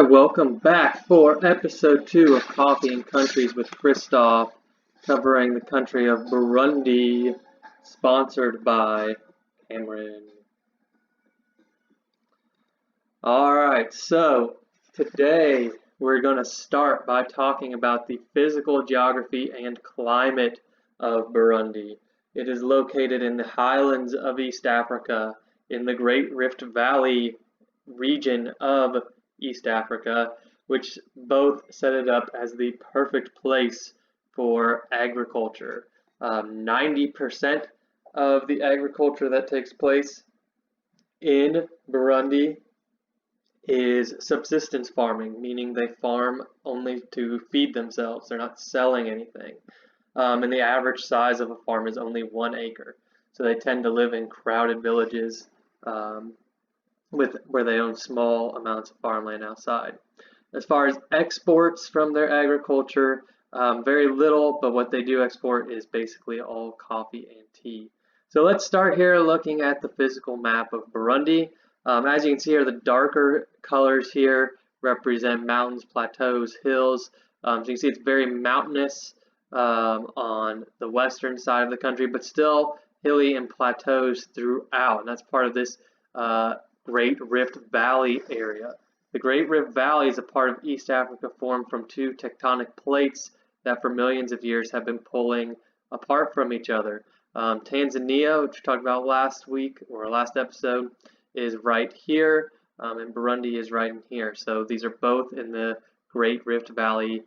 welcome back for episode 2 of Coffee and Countries with Kristoff, covering the country of Burundi, sponsored by Cameron. Alright, so today we're going to start by talking about the physical geography and climate of Burundi. It is located in the highlands of East Africa, in the Great Rift Valley region of East Africa, which both set it up as the perfect place for agriculture. 90% of the agriculture that takes place in Burundi is subsistence farming, meaning they farm only to feed themselves. They're not selling anything. And the average size of a farm is only 1 acre. So they tend to live in crowded villages where they own small amounts of farmland outside. As far as exports from their agriculture, very little, but what they do export is basically all coffee and tea. So let's start here looking at the physical map of Burundi. As you can see here, the darker colors here represent mountains, plateaus, hills. So you can see it's very mountainous on the western side of the country, but still hilly and plateaus throughout. And that's part of this Great Rift Valley area. The Great Rift Valley is a part of East Africa formed from 2 tectonic plates that for millions of years have been pulling apart from each other. Tanzania, which we talked about last week or last episode, is right here, and Burundi is right in here. So these are both in the Great Rift Valley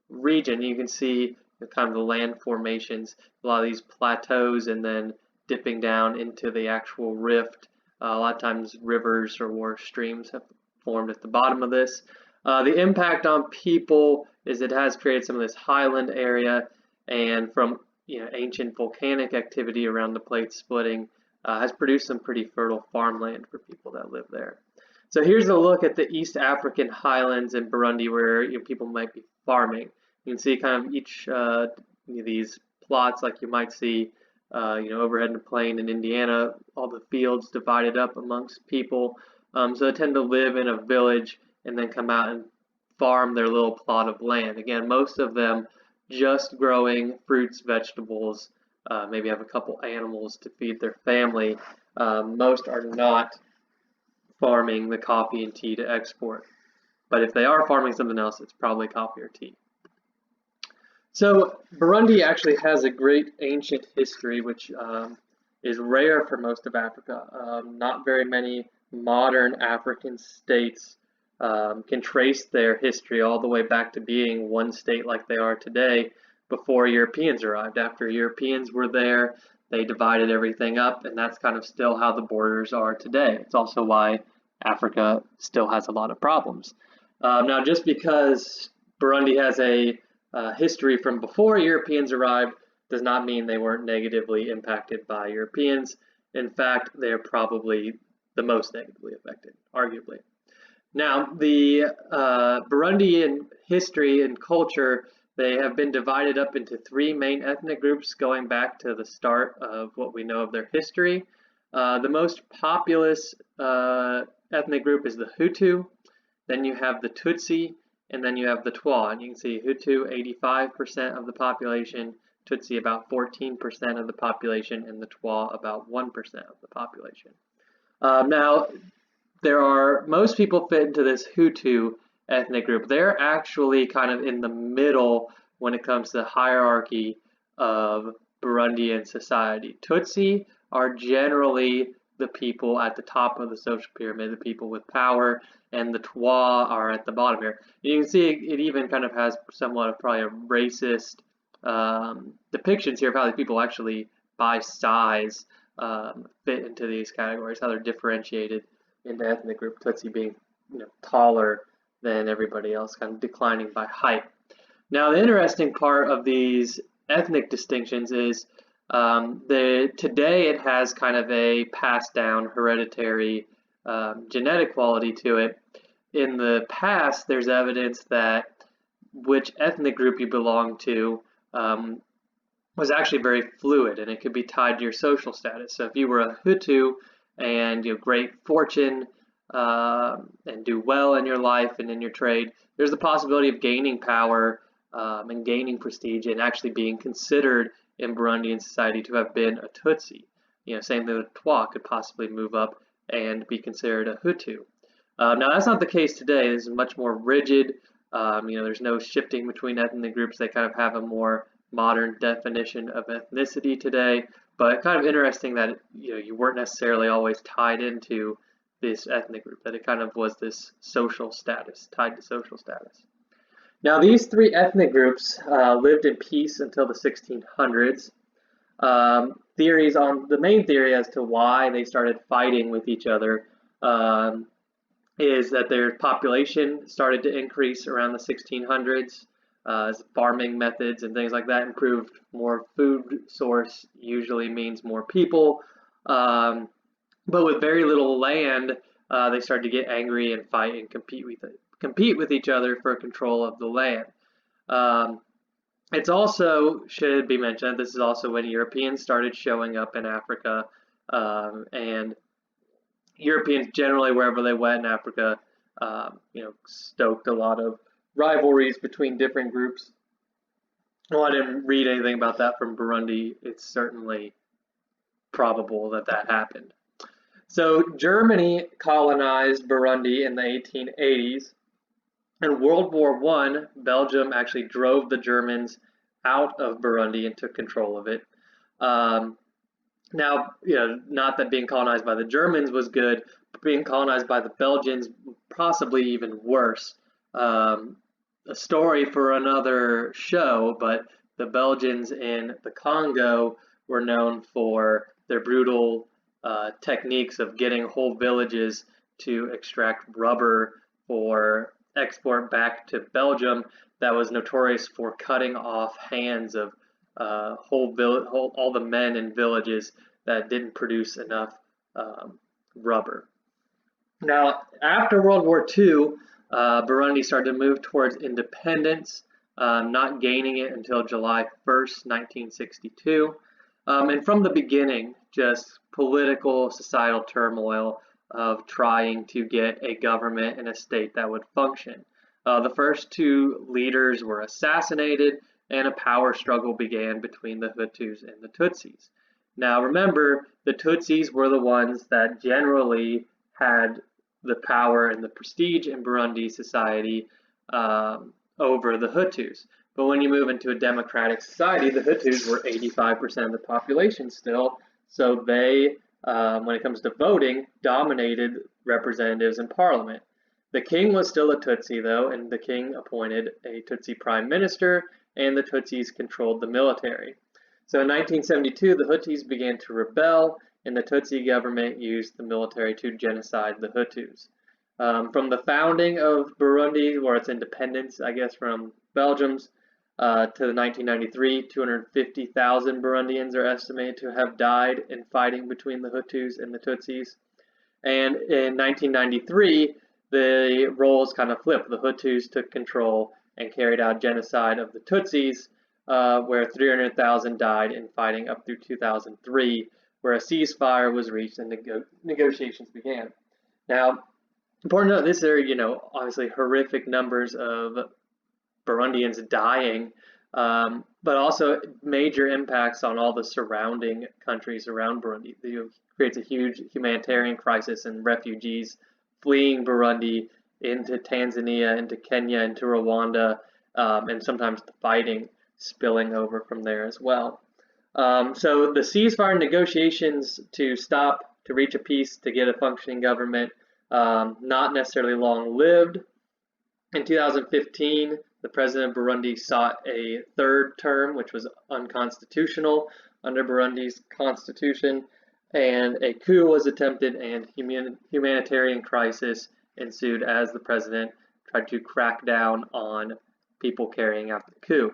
region. You can see kind of the land formations, a lot of these plateaus, and then dipping down into the actual rift. A lot of times rivers or streams have formed at the bottom of this. The impact on people is it has created some of this highland area, and from ancient volcanic activity around the plate splitting has produced some pretty fertile farmland for people that live there. So here's a look at the East African highlands in Burundi where people might be farming. You can see kind of each these plots like you might see overhead in the plain in Indiana, all the fields divided up amongst people. So they tend to live in a village and then come out and farm their little plot of land. Again, most of them just growing fruits, vegetables, maybe have a couple animals to feed their family. Most are not farming the coffee and tea to export. But if they are farming something else, it's probably coffee or tea. So Burundi actually has a great ancient history, which is rare for most of Africa. Not very many modern African states can trace their history all the way back to being one state like they are today before Europeans arrived. After Europeans were there, they divided everything up, and that's kind of still how the borders are today. It's also why Africa still has a lot of problems. Now, just because Burundi has a history from before Europeans arrived does not mean they weren't negatively impacted by Europeans. In fact, they're probably the most negatively affected, arguably. Now, the Burundian history and culture, they have been divided up into 3 main ethnic groups going back to the start of what we know of their history. The most populous ethnic group is the Hutu. Then you have the Tutsi, and then you have the Twa. And you can see Hutu, 85% of the population, Tutsi about 14% of the population, and the Twa about 1% of the population. Now, most people fit into this Hutu ethnic group. They're actually kind of in the middle when it comes to the hierarchy of Burundian society. Tutsi are generally the people at the top of the social pyramid, the people with power, and the Twa are at the bottom here. You can see it even kind of has somewhat of probably a racist depictions here of how these people actually by size fit into these categories, how they're differentiated into ethnic group, Tutsi being taller than everybody else, kind of declining by height. Now, the interesting part of these ethnic distinctions is today it has kind of a passed down hereditary genetic quality to it. In the past, there's evidence that which ethnic group you belong to was actually very fluid, and it could be tied to your social status. So if you were a Hutu and great fortune, and do well in your life and in your trade, there's the possibility of gaining power and gaining prestige and actually being considered in Burundian society to have been a Tutsi. Same thing with Twa could possibly move up and be considered a Hutu. Now that's not the case today. This is much more rigid. There's no shifting between ethnic groups. They kind of have a more modern definition of ethnicity today. But kind of interesting that you weren't necessarily always tied into this ethnic group, that it kind of was this social status, tied to social status. Now these three ethnic groups lived in peace until the 1600s. Theories on the main theory as to why they started fighting with each other is that their population started to increase around the 1600s. Farming methods and things like that improved. More food source usually means more people, but with very little land, they started to get angry and fight and compete with each other for control of the land. It's also should be mentioned this is also when Europeans started showing up in Africa, and Europeans generally wherever they went in Africa, stoked a lot of rivalries between different groups. Well, I didn't read anything about that from Burundi. It's certainly probable that that happened. So Germany colonized Burundi in the 1880s. In World War I, Belgium actually drove the Germans out of Burundi and took control of it. Now, not that being colonized by the Germans was good, but being colonized by the Belgians possibly even worse. A story for another show, but the Belgians in the Congo were known for their brutal techniques of getting whole villages to extract rubber for export back to Belgium that was notorious for cutting off hands of all the men in villages that didn't produce enough rubber. Now, after World War II, Burundi started to move towards independence, not gaining it until July 1st, 1962. And from the beginning, just political, societal turmoil of trying to get a government and a state that would function. The first two leaders were assassinated, and a power struggle began between the Hutus and the Tutsis. Now remember, the Tutsis were the ones that generally had the power and the prestige in Burundi society over the Hutus. But when you move into a democratic society, the Hutus were 85% of the population still, so they, when it comes to voting, dominated representatives in parliament. The king was still a Tutsi, though, and the king appointed a Tutsi prime minister, and the Tutsis controlled the military. So in 1972, the Hutus began to rebel, and the Tutsi government used the military to genocide the Hutus. From the founding of Burundi, or its independence, I guess, from Belgium's, to the 1993, 250,000 Burundians are estimated to have died in fighting between the Hutus and the Tutsis. And in 1993, the roles kind of flipped. The Hutus took control and carried out genocide of the Tutsis, where 300,000 died in fighting up through 2003, where a ceasefire was reached and negotiations began. Now, important to note, this are, obviously horrific numbers of Burundians dying, but also major impacts on all the surrounding countries around Burundi. It creates a huge humanitarian crisis and refugees fleeing Burundi into Tanzania, into Kenya, into Rwanda, and sometimes the fighting spilling over from there as well. So the ceasefire negotiations to reach a peace, to get a functioning government, not necessarily long-lived. In 2015, the president of Burundi sought a third term, which was unconstitutional under Burundi's constitution, and a coup was attempted and humanitarian crisis ensued as the president tried to crack down on people carrying out the coup.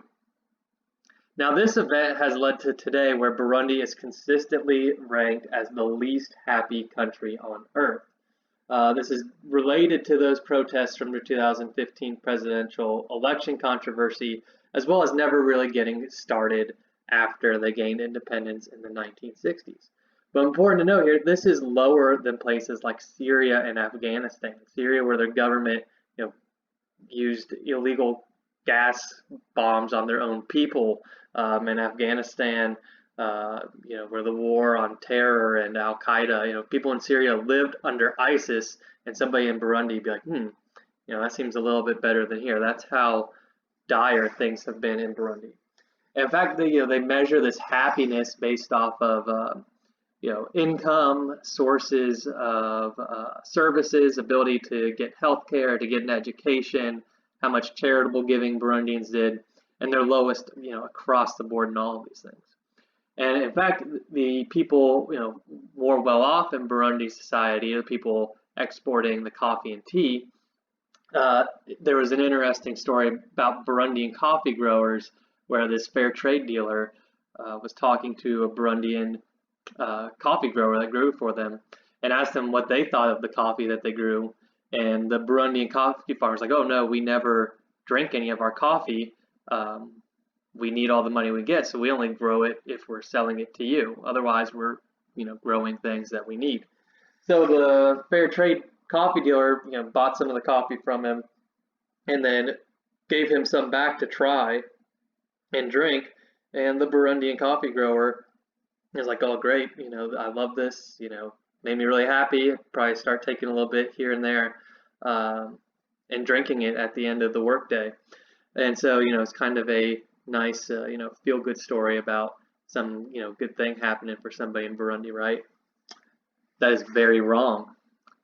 Now, this event has led to today where Burundi is consistently ranked as the least happy country on earth. This is related to those protests from the 2015 presidential election controversy, as well as never really getting started after they gained independence in the 1960s. But important to note here, this is lower than places like Syria and Afghanistan. Syria, where their government, you know, used illegal gas bombs on their own people, in Afghanistan, where the war on terror and Al Qaeda, people in Syria lived under ISIS, and somebody in Burundi would be like, that seems a little bit better than here. That's how dire things have been in Burundi. In fact, they measure this happiness based off of income, sources of services, ability to get health care, to get an education, how much charitable giving Burundians did, and they're lowest, across the board in all of these things. And in fact, the people, more well off in Burundi society, the people exporting the coffee and tea, there was an interesting story about Burundian coffee growers where this fair trade dealer was talking to a Burundian coffee grower that grew for them and asked them what they thought of the coffee that they grew. And the Burundian coffee farmer's like, oh no, we never drink any of our coffee. We need all the money we get, so we only grow it if we're selling it to you. Otherwise, we're growing things that we need. So the fair trade coffee dealer bought some of the coffee from him and then gave him some back to try and drink. And the Burundian coffee grower is like, oh great, I love this, made me really happy. Probably start taking a little bit here and there, and drinking it at the end of the workday. And so it's kind of a nice feel good story about some good thing happening for somebody in Burundi, right? That is very wrong.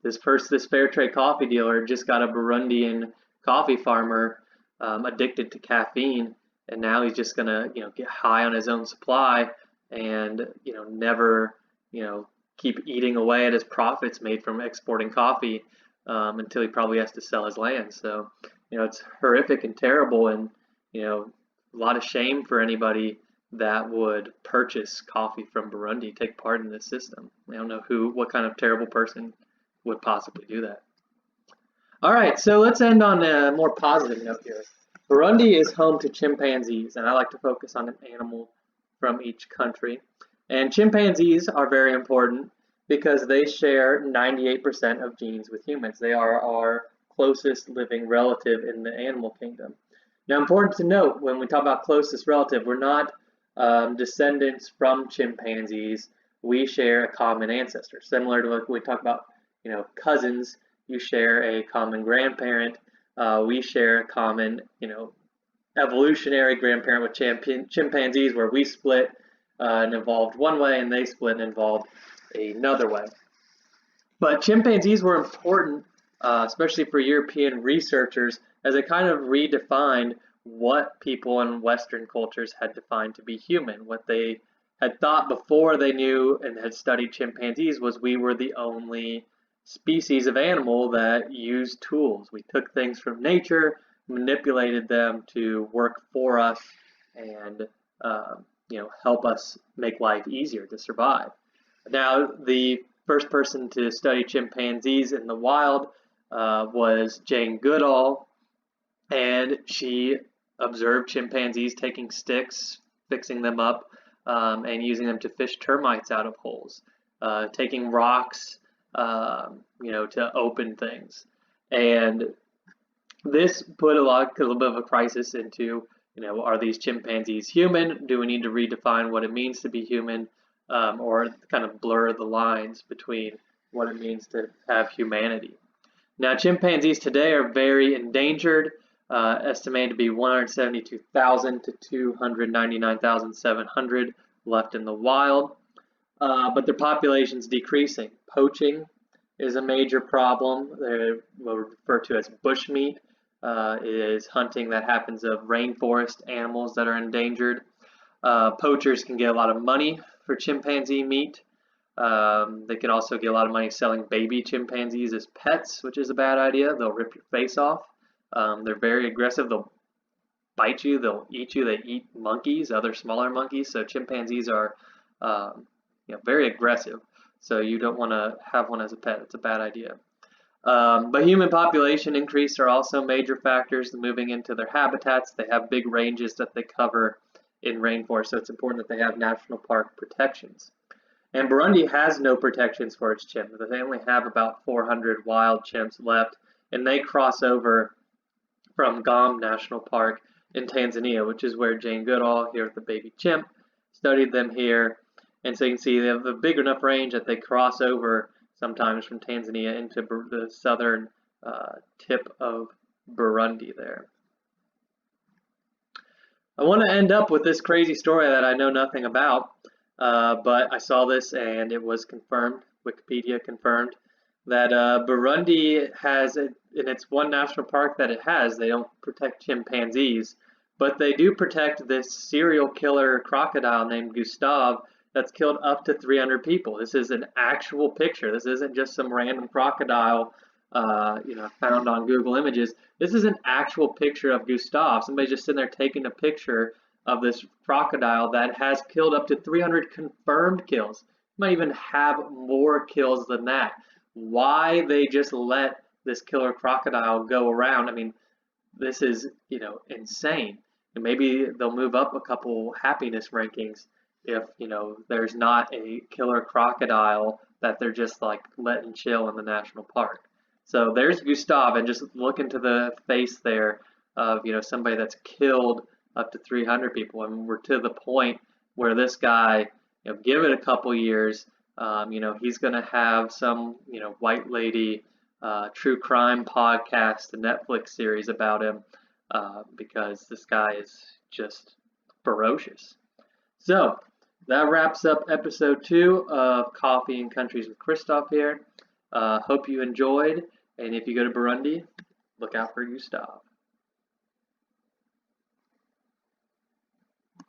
This fair trade coffee dealer just got a Burundian coffee farmer addicted to caffeine, and now he's just gonna get high on his own supply and never keep eating away at his profits made from exporting coffee until he probably has to sell his land. So it's horrific and terrible, and a lot of shame for anybody that would purchase coffee from Burundi, take part in this system. I don't know what kind of terrible person would possibly do that. All right, so let's end on a more positive note here. Burundi is home to chimpanzees, and I like to focus on an animal from each country. And chimpanzees are very important because they share 98% of genes with humans. They are our closest living relative in the animal kingdom. Now, important to note, when we talk about closest relative, we're not descendants from chimpanzees. We share a common ancestor. Similar to what we talk about, cousins, you share a common grandparent. We share a common, evolutionary grandparent with chimpanzees, where we split and evolved one way and they split and evolved another way. But chimpanzees were important, especially for European researchers, as they kind of redefined what people in Western cultures had defined to be human. What they had thought before they knew and had studied chimpanzees was we were the only species of animal that used tools. We took things from nature, manipulated them to work for us and help us make life easier to survive. Now, the first person to study chimpanzees in the wild was Jane Goodall, and she observed chimpanzees taking sticks, fixing them up, and using them to fish termites out of holes, taking rocks, to open things. And this put a little bit of a crisis into, are these chimpanzees human? Do we need to redefine what it means to be human, or kind of blur the lines between what it means to have humanity? Now, chimpanzees today are very endangered, estimated to be 172,000 to 299,700 left in the wild, but their population is decreasing. Poaching is a major problem. They're referred to as bushmeat. Is hunting that happens of rainforest animals that are endangered. Poachers can get a lot of money for chimpanzee meat. They can also get a lot of money selling baby chimpanzees as pets, which is a bad idea. They'll rip your face off. They're very aggressive. They'll bite you. They'll eat you. They eat monkeys, other smaller monkeys. So chimpanzees are very aggressive. So you don't want to have one as a pet. It's a bad idea. But human population increase are also major factors moving into their habitats. They have big ranges that they cover in rainforest, so it's important that they have national park protections. And Burundi has no protections for its chimp. They only have about 400 wild chimps left, and they cross over from Gombe National Park in Tanzania, which is where Jane Goodall, here with the baby chimp, studied them here. And so you can see they have a big enough range that they cross over sometimes from Tanzania into the southern tip of Burundi there. I want to end up with this crazy story that I know nothing about, but I saw this and it was confirmed. Wikipedia confirmed that Burundi has, in its one national park that it has, they don't protect chimpanzees, but they do protect this serial killer crocodile named Kristoff that's killed up to 300 people. This is an actual picture. This isn't just some random crocodile, found on Google Images. This is an actual picture of Kristoff. Somebody's just sitting there taking a picture of this crocodile that has killed up to 300 confirmed kills. Might even have more kills than that. Why they just let this killer crocodile go around? I mean, this is, insane. And maybe they'll move up a couple happiness rankings if, there's not a killer crocodile that they're just like letting chill in the national park. So there's Kristoff, and just look into the face there of, somebody that's killed up to 300 people. And we're to the point where this guy, give it a couple years, he's going to have some, white lady true crime podcast, a Netflix series about him, because this guy is just ferocious. So that wraps up episode 2 of Coffee and Countries with Kristoff here. Hope you enjoyed, and if you go to Burundi, look out for Kristoff.